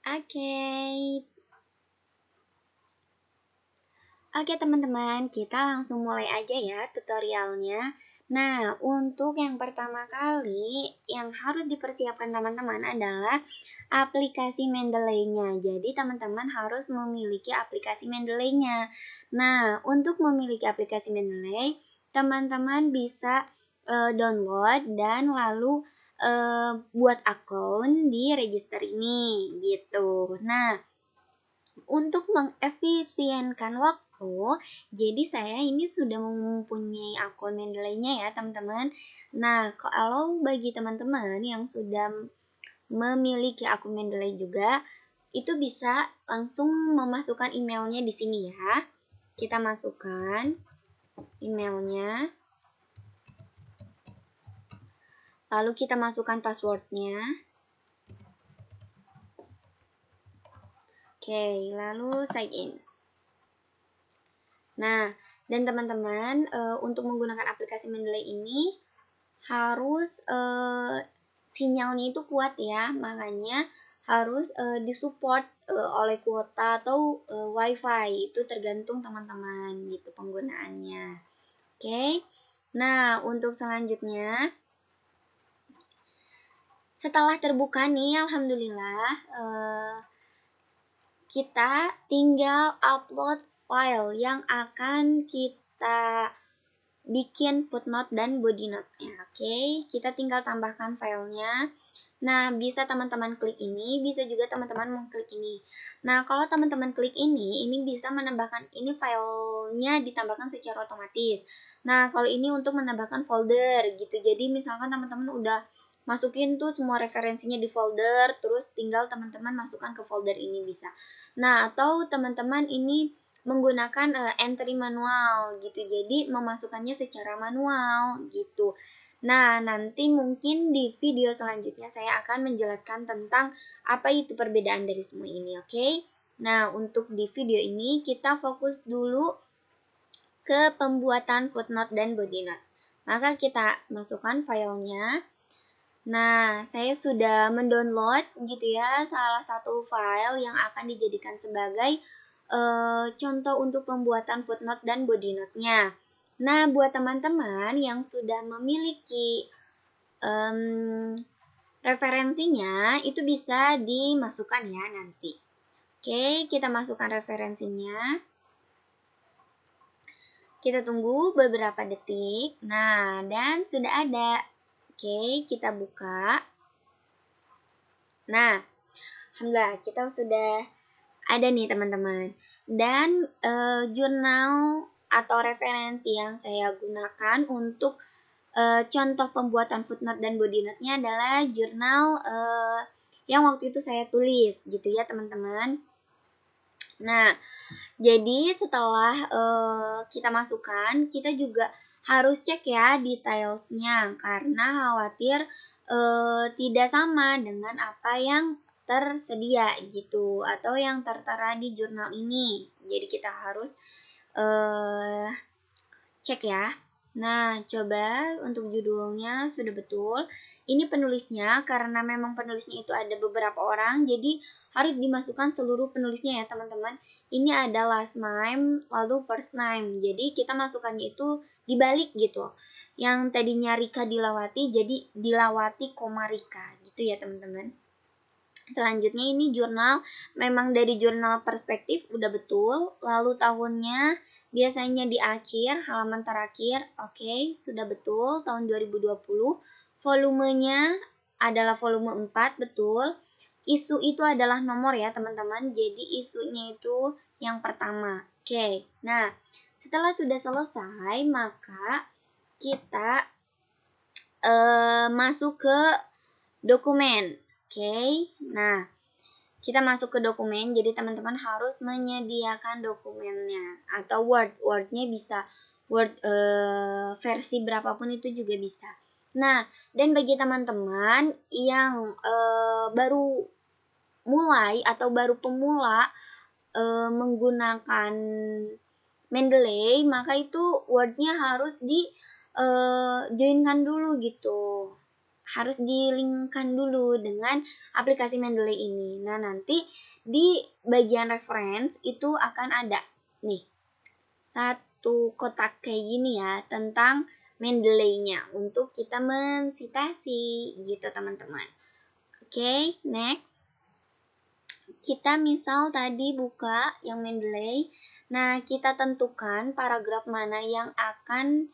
Oke, Oke teman-teman, kita langsung mulai aja ya tutorialnya. Nah, untuk yang pertama kali yang harus dipersiapkan teman-teman adalah aplikasi Mendeley-nya. Jadi teman-teman harus memiliki aplikasi Mendeley-nya. Nah, untuk memiliki aplikasi Mendeley, teman-teman bisa download dan lalu buat akun di register ini gitu. Nah, untuk mengefisienkan waktu, jadi saya ini sudah mempunyai akun Mendeley-nya ya teman-teman. Nah, kalau bagi teman-teman yang sudah memiliki akun Mendeley juga, itu bisa langsung memasukkan emailnya di sini ya. Kita masukkan emailnya, lalu kita masukkan passwordnya. Oke, lalu sign in. Nah, dan teman-teman untuk menggunakan aplikasi Mendeley ini harus sinyalnya itu kuat ya, makanya harus disupport oleh kuota atau wifi, itu tergantung teman-teman gitu penggunaannya. Oke. Nah, untuk selanjutnya setelah terbuka nih, alhamdulillah kita tinggal upload file yang akan kita bikin footnote dan body note-nya. Oke, kita tinggal tambahkan filenya. Nah, bisa teman-teman klik ini, bisa juga teman-teman mengklik ini. Nah, kalau teman-teman klik ini bisa menambahkan, ini filenya ditambahkan secara otomatis. Nah, kalau ini untuk menambahkan folder gitu. Jadi, misalkan teman-teman udah masukin tuh semua referensinya di folder, terus tinggal teman-teman masukkan ke folder ini bisa. Nah, atau teman-teman ini menggunakan entry manual gitu. Jadi memasukkannya secara manual gitu. Nah, nanti mungkin di video selanjutnya saya akan menjelaskan tentang apa itu perbedaan dari semua ini, oke? Nah, untuk di video ini kita fokus dulu ke pembuatan footnote dan body note. Maka kita masukkan filenya. Nah, saya sudah mendownload gitu ya salah satu file yang akan dijadikan sebagai contoh untuk pembuatan footnote dan body note-nya. Nah, buat teman-teman yang sudah memiliki referensinya, itu bisa dimasukkan ya nanti. Oke, kita masukkan referensinya. Kita tunggu beberapa detik. Nah, dan sudah ada. Oke, kita buka. Nah, alhamdulillah kita sudah ada nih teman-teman. Dan jurnal atau referensi yang saya gunakan untuk contoh pembuatan footnote dan body note-nya adalah jurnal yang waktu itu saya tulis gitu ya teman-teman. Nah, jadi setelah kita masukkan, kita juga harus cek ya detailsnya karena khawatir tidak sama dengan apa yang tersedia gitu atau yang tertera di jurnal ini. Jadi kita harus cek ya. Nah, coba untuk judulnya sudah betul. Ini penulisnya, karena memang penulisnya itu ada beberapa orang, jadi harus dimasukkan seluruh penulisnya ya teman-teman. Ini ada last name, lalu first name. Jadi kita masukkannya itu dibalik gitu. Yang tadinya Rika Dilawati, jadi Dilawati, Rika gitu ya teman-teman. Selanjutnya ini jurnal, memang dari jurnal perspektif udah betul. Lalu tahunnya biasanya di akhir, halaman terakhir. Oke, sudah betul, tahun 2020. Volumenya adalah volume 4, betul. Isu itu adalah nomor ya teman-teman, jadi isunya itu yang pertama. Oke, nah setelah sudah selesai, maka kita masuk ke dokumen. Oke, nah kita masuk ke dokumen, jadi teman-teman harus menyediakan dokumennya atau Word-nya bisa Word versi berapapun itu juga bisa. Nah, dan bagi teman-teman yang baru mulai atau baru pemula menggunakan Mendeley, maka itu Word-nya harus di joinkan dulu gitu. harus dilinkkan dulu dengan aplikasi Mendeley ini. Nah, nanti di bagian reference itu akan ada nih satu kotak kayak gini ya tentang Mendeley-nya untuk kita mensitasi gitu teman-teman. Oke, next. Kita misal tadi buka yang Mendeley. Nah, kita tentukan paragraf mana yang akan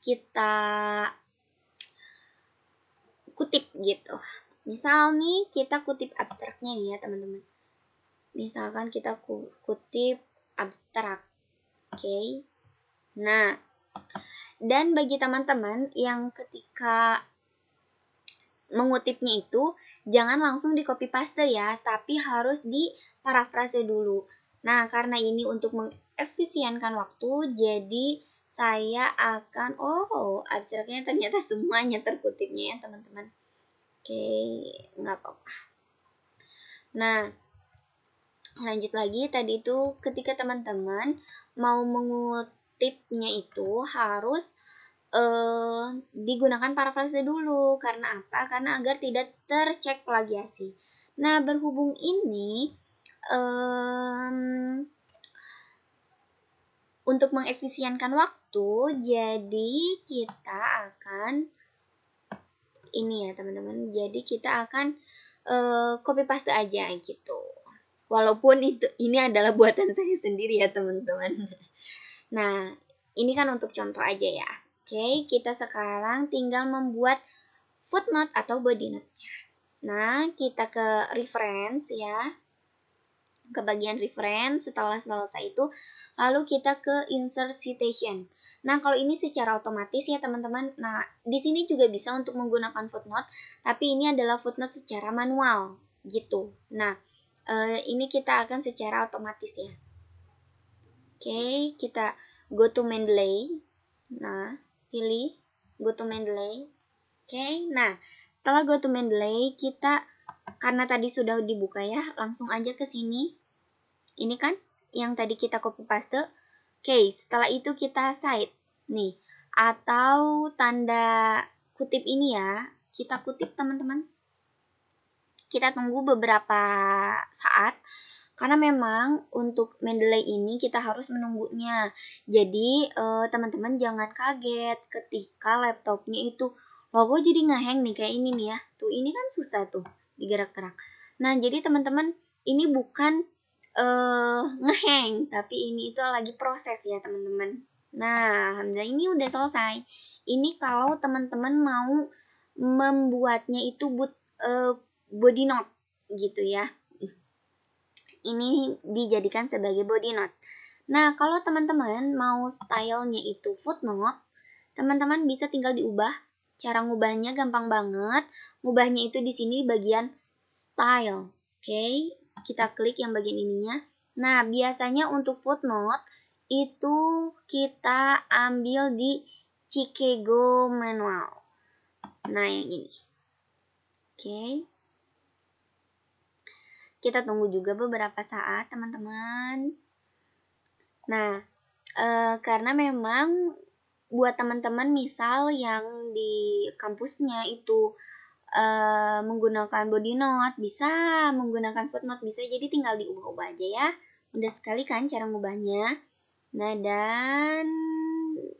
kita kutip gitu. Misal nih kita kutip abstraknya nih ya teman-teman. Misalkan kita kutip abstrak. Oke. Nah, dan bagi teman-teman yang ketika mengutipnya itu jangan langsung di copy paste ya, tapi harus di parafrase dulu. Nah, karena ini untuk mengefisienkan waktu, jadi saya akan abstraknya ternyata semuanya terkutipnya ya teman-teman. Oke, nggak apa-apa. Nah, lanjut lagi tadi itu ketika teman-teman mau mengutipnya itu harus digunakan parafrase dulu. Karena apa? Karena agar tidak tercek plagiasi. Nah, berhubung ini untuk mengefisienkan waktu, jadi kita akan ini ya teman-teman. Jadi kita akan copy paste aja gitu. Walaupun ini adalah buatan saya sendiri ya teman-teman. Nah, ini kan untuk contoh aja ya. Oke, kita sekarang tinggal membuat footnote atau body note-nya. Nah, kita ke reference ya. Ke bagian reference, setelah selesai itu, lalu kita ke insert citation. Nah, kalau ini secara otomatis ya teman-teman. Nah, di sini juga bisa untuk menggunakan footnote, tapi ini adalah footnote secara manual gitu. Nah, ini kita akan secara otomatis ya. Oke, kita go to Mendeley. Nah, pilih go to Mendeley. Oke, nah setelah go to Mendeley kita karena tadi sudah dibuka ya, langsung aja ke sini. Ini kan yang tadi kita copy paste. Oke, setelah itu kita cite nih atau tanda kutip ini ya, kita kutip teman-teman. Kita tunggu beberapa saat. Karena memang untuk Mendeley ini kita harus menunggunya. Jadi teman-teman jangan kaget ketika laptopnya itu logo jadi ngehang nih kayak ini nih ya. Tuh ini kan susah tuh digerak-gerak. Nah jadi teman-teman ini bukan ngehang, tapi ini itu lagi proses ya teman-teman. Nah alhamdulillah ini udah selesai. Ini kalau teman-teman mau membuatnya itu body note gitu ya. Ini dijadikan sebagai body note. Nah, kalau teman-teman mau stylenya itu footnote, teman-teman bisa tinggal diubah. Cara ngubahnya gampang banget. Ngubahnya itu di sini bagian style. Oke, kita klik yang bagian ininya. Nah, biasanya untuk footnote itu kita ambil di Chicago Manual. Nah, yang ini. Oke. Kita tunggu juga beberapa saat, teman-teman. Nah, karena memang buat teman-teman misal yang di kampusnya itu menggunakan body note, bisa menggunakan footnote, bisa. Jadi tinggal diubah-ubah aja ya. Mudah sekali kan cara ngubahnya. Nah, dan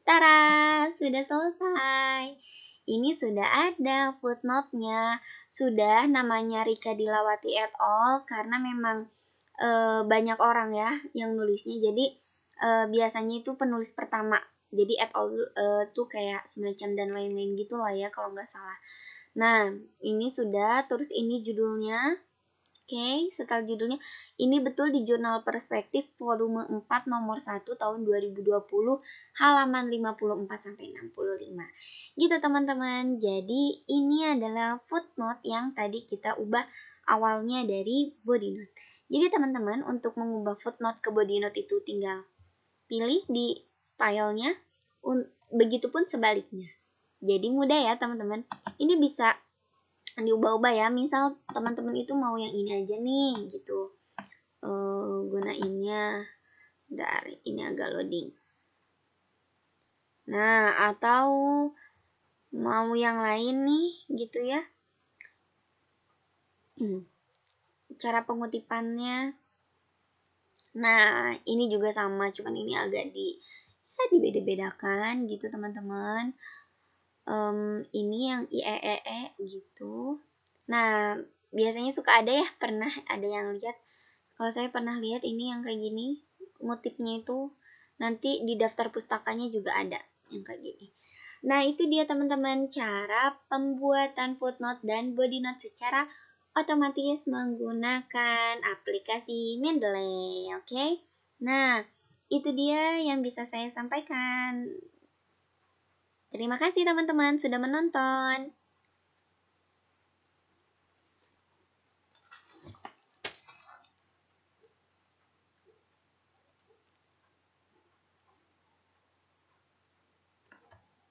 tara, sudah selesai. Ini sudah ada footnote-nya. Sudah namanya Rika Dilawati et al. Karena memang banyak orang ya yang nulisnya. Jadi biasanya itu penulis pertama. Jadi et al tuh kayak semacam dan lain-lain gitu lah ya kalau nggak salah. Nah, ini sudah. Terus ini judulnya. Oke, setelah judulnya, ini betul di Jurnal Perspektif volume 4 nomor 1 tahun 2020 halaman 54-65. Gitu teman-teman. Jadi ini adalah footnote yang tadi kita ubah awalnya dari body note. Jadi teman-teman untuk mengubah footnote ke body note itu tinggal pilih di stylenya, begitupun sebaliknya. Jadi mudah ya teman-teman. Ini bisa diubah-ubah ya, misal teman-teman itu mau yang ini aja nih gitu, gunainnya dari ini agak loading. Nah, atau mau yang lain nih gitu ya. Cara pengutipannya. Nah, ini juga sama, cuman ini agak dibeda-bedakan gitu teman-teman. Ini yang IEEE gitu. Nah, biasanya suka ada ya, pernah ada yang lihat. Kalau saya pernah lihat ini yang kayak gini, ngutipnya itu nanti di daftar pustakanya juga ada yang kayak gini. Nah, itu dia teman-teman cara pembuatan footnote dan body note secara otomatis menggunakan aplikasi Mendeley, oke? Nah, itu dia yang bisa saya sampaikan. Terima kasih teman-teman sudah menonton.